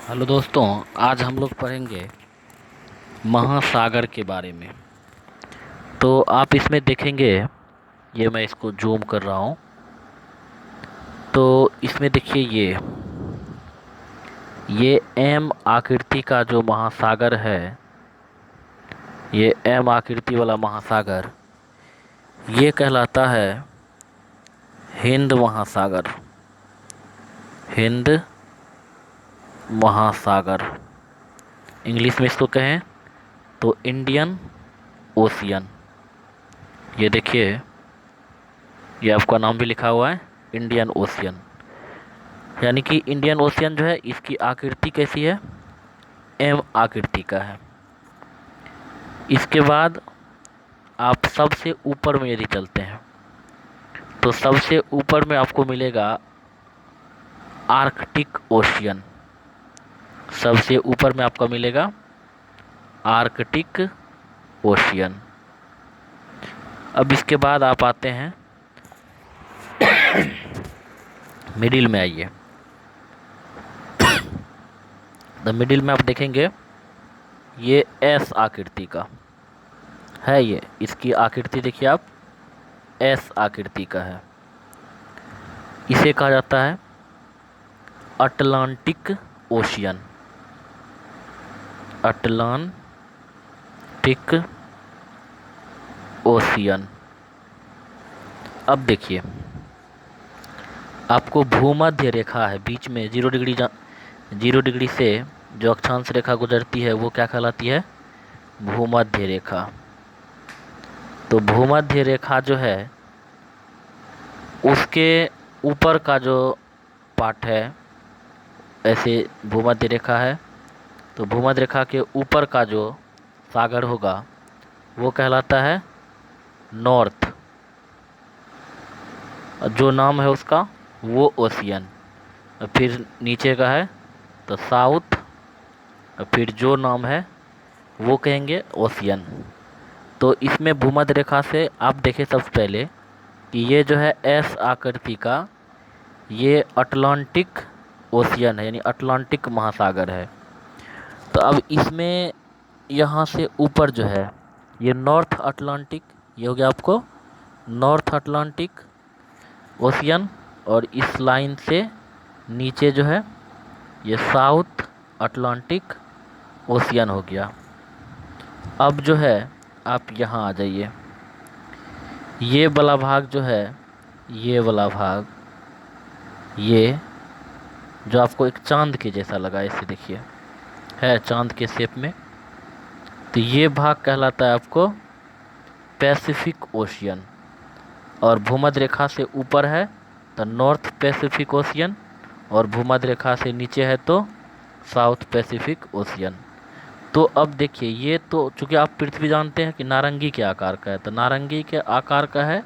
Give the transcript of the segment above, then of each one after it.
Hello दोस्तों। आज हम लोग पढ़ेंगे महासागर के बारे में। तो आप इसमें देखेंगे, ये मैं इसको जूम कर रहा हूँ। तो इसमें देखिए, ये एम आकृति का जो महासागर है, ये एम आकृति वाला महासागर, ये कहलाता है हिंद महासागर। हिंद महासागर, इंग्लिश में इसको कहें तो इंडियन ओशियन। ये देखिए, ये आपका नाम भी लिखा हुआ है, इंडियन ओशियन। यानी कि इंडियन ओशियन जो है, इसकी आकृति कैसी है? एम आकृति का है। इसके बाद आप सबसे ऊपर में यदि चलते हैं तो सबसे ऊपर में आपको मिलेगा आर्कटिक ओशियन। सबसे ऊपर में आपको मिलेगा आर्कटिक ओशियन। अब इसके बाद आप आते हैं मिडिल में। आइए, द मिडिल में आप देखेंगे, ये एस आकृति का है। ये इसकी आकृति देखिए आप, एस आकृति का है। इसे कहा जाता है अटलांटिक ओशियन। Atlantic ocean. अब देखिए, आपको भूमध्य रेखा है बीच में, 0 डिग्री से जो अक्षांश रेखा गुजरती है वो क्या कहलाती है? भूमध्य रेखा। तो भूमध्य रेखा जो है, उसके ऊपर का जो पार्ट है, ऐसे भूमध्य रेखा है, तो भूमध्य रेखा के ऊपर का जो सागर होगा वो कहलाता है नॉर्थ। जो नाम है उसका वो ओशियन। फिर नीचे का है तो साउथ। फिर जो नाम है वो कहेंगे ओशियन। तो इसमें भूमध्य रेखा से आप देखें सबसे पहले कि ये जो है एस आकृति का, ये अटलांटिक ओशियन है, यानी अटलांटिक महासागर है। तो अब इसमें यहाँ से ऊपर जो है ये नॉर्थ अटलांटिक, ये हो गया आपको नॉर्थ अटलांटिक ओशियन। और इस लाइन से नीचे जो है ये साउथ अटलांटिक ओशियन हो गया। अब जो है आप यहाँ आ जाइए, ये वाला भाग जो है, ये वाला भाग, ये जो आपको एक चांद के जैसा लगा, इसे देखिए, है चांद के शेप में। तो ये भाग कहलाता है आपको पैसिफिक ओशियन। और भूमध्य रेखा से ऊपर है तो नॉर्थ पैसिफिक ओशियन, और भूमध्य रेखा से नीचे है तो साउथ पैसिफिक ओशियन। तो अब देखिए, ये तो चूँकि आप पृथ्वी जानते हैं कि नारंगी के आकार का है, तो नारंगी के आकार का है,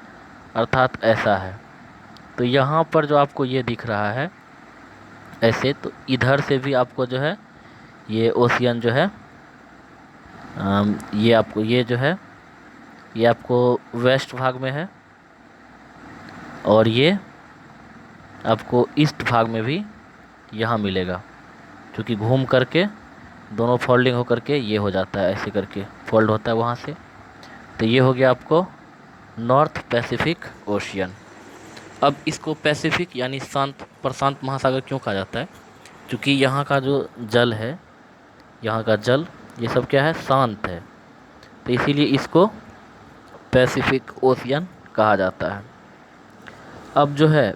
अर्थात ऐसा है। तो यहाँ पर जो आपको ये दिख रहा है ऐसे, तो इधर से भी आपको जो है ये ओशियन जो है, ये आपको, ये जो है ये आपको वेस्ट भाग में है, और ये आपको ईस्ट भाग में भी यहाँ मिलेगा। क्योंकि घूम करके दोनों फोल्डिंग हो करके ये हो जाता है, ऐसे करके फोल्ड होता है वहाँ से। तो ये हो गया आपको नॉर्थ पैसिफिक ओशियन। अब इसको पैसिफिक यानी शांत प्रशांत महासागर क्यों कहा जाता है? क्योंकि यहाँ का जो जल है, यहाँ का जल, ये सब क्या है? शांत है। तो इसीलिए इसको पैसिफिक ओशियन कहा जाता है। अब जो है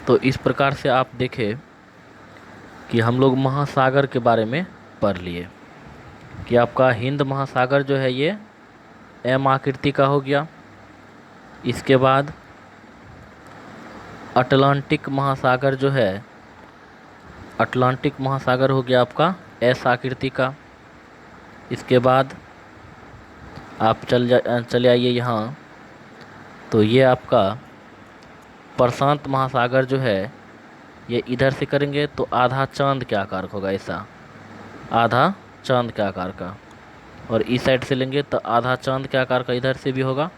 तो इस प्रकार से आप देखें कि हम लोग महासागर के बारे में पढ़ लिए कि आपका हिंद महासागर जो है ये एम आकृति का हो गया। इसके बाद अटलांटिक महासागर जो है, अटलांटिक महासागर हो गया आपका एस आकृति का। इसके बाद आप चले आइए यहाँ, तो ये आपका प्रशांत महासागर जो है, ये इधर से करेंगे तो आधा चांद के आकार का होगा, ऐसा आधा चांद के आकार का। और इस साइड से लेंगे तो आधा चांद के आकार का इधर से भी होगा,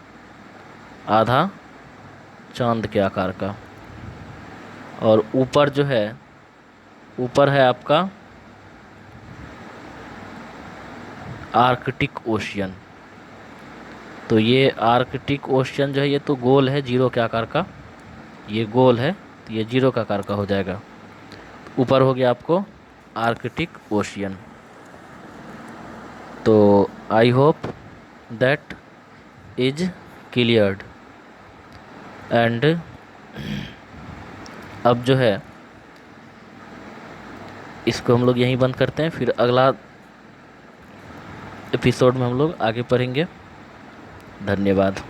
आधा चांद के आकार का। और ऊपर जो है, ऊपर है आपका आर्कटिक ओशियन। तो ये आर्कटिक ओशियन जो है ये तो गोल है, जीरो के आकार का, ये गोल है तो ये जीरो का आकार का हो जाएगा। ऊपर हो गया आपको आर्कटिक ओशियन। तो I hope that is cleared. And अब जो है इसको हम लोग यहीं बंद करते हैं, फिर अगला एपिसोड में हम लोग आगे पढ़ेंगे। धन्यवाद।